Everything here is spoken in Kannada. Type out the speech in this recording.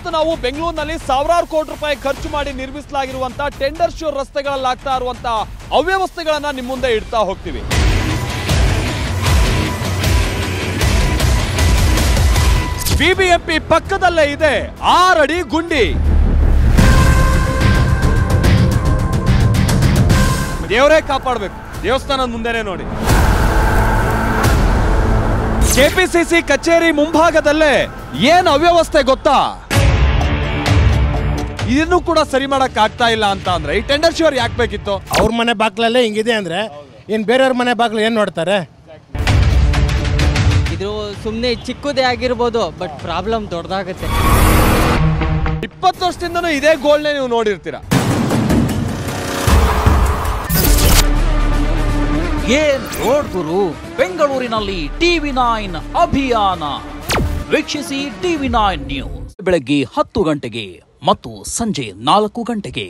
ಇವತ್ತು ನಾವು ಬೆಂಗಳೂರಿನಲ್ಲಿ ಸಾವಿರಾರು ಕೋಟಿ ರೂಪಾಯಿ ಖರ್ಚು ಮಾಡಿ ನಿರ್ಮಿಸಲಾಗಿರುವಂತ ಟೆಂಡರ್ ಶ್ಯೂರ್ ರಸ್ತೆಗಳಲ್ಲಾಗ್ತಾ ಇರುವಂತ ಅವ್ಯವಸ್ಥೆಗಳನ್ನ ನಿಮ್ಮ ಮುಂದೆ ಇಡ್ತಾ ಹೋಗ್ತೀವಿ. ಬಿಬಿಎಂಪಿ ಪಕ್ಕದಲ್ಲೇ ಇದೆ 6 ಅಡಿ ಗುಂಡಿ. ದೇವರೇ ಕಾಪಾಡಬೇಕು. ದೇವಸ್ಥಾನದ ಮುಂದೆನೆ ನೋಡಿ. ಕೆಪಿಸಿಸಿ ಕಚೇರಿ ಮುಂಭಾಗದಲ್ಲೇ ಏನು ಅವ್ಯವಸ್ಥೆ ಗೊತ್ತಾ? ಇದನ್ನು ಕೂಡ ಸರಿ ಮಾಡಕ್ ಆಗ್ತಾ ಇಲ್ಲ ಅಂತ ಅಂದ್ರೆ ಈ ಟೆಂಡರ್ ಶ್ಯೂರ್ ಯಾಕೆ ಬೇಕಿತ್ತು? ಅವ್ರ ಮನೆ ಬಾಗ್ಲಲ್ಲೇ ಹಿಂಗಿದೆ ಅಂದ್ರೆ ಇನ್ ಬೇರೆಯವ್ರ ಮನೆ ಬಾಗ್ಲು ಏನ್ ನೋಡ್ತಾರೆ? ಇದು ಸುಮ್ಮನೆ ಚಿಕ್ಕದೇ ಆಗಿರ್ಬೋದು, ಬಟ್ ಪ್ರಾಬ್ಲಮ್ ದೊಡ್ಡದಾಗುತ್ತೆ. 20 ವರ್ಷದಿಂದನೂ ಇದೇ ಗೋಲ್ನೇ ನೀವು ನೋಡಿರ್ತೀರಾ. ಏನ್ ರೋಡ್ ಗುರು, ಬೆಂಗಳೂರಿನಲ್ಲಿ TV9 ಅಭಿಯಾನ ವೀಕ್ಷಿಸಿ. TV9 ನ್ಯೂಸ್ ಬೆಳಗ್ಗೆ 10 ಗಂಟೆಗೆ ಮತ್ತು ಸಂಜೆ 4 ಗಂಟೆಗೆ.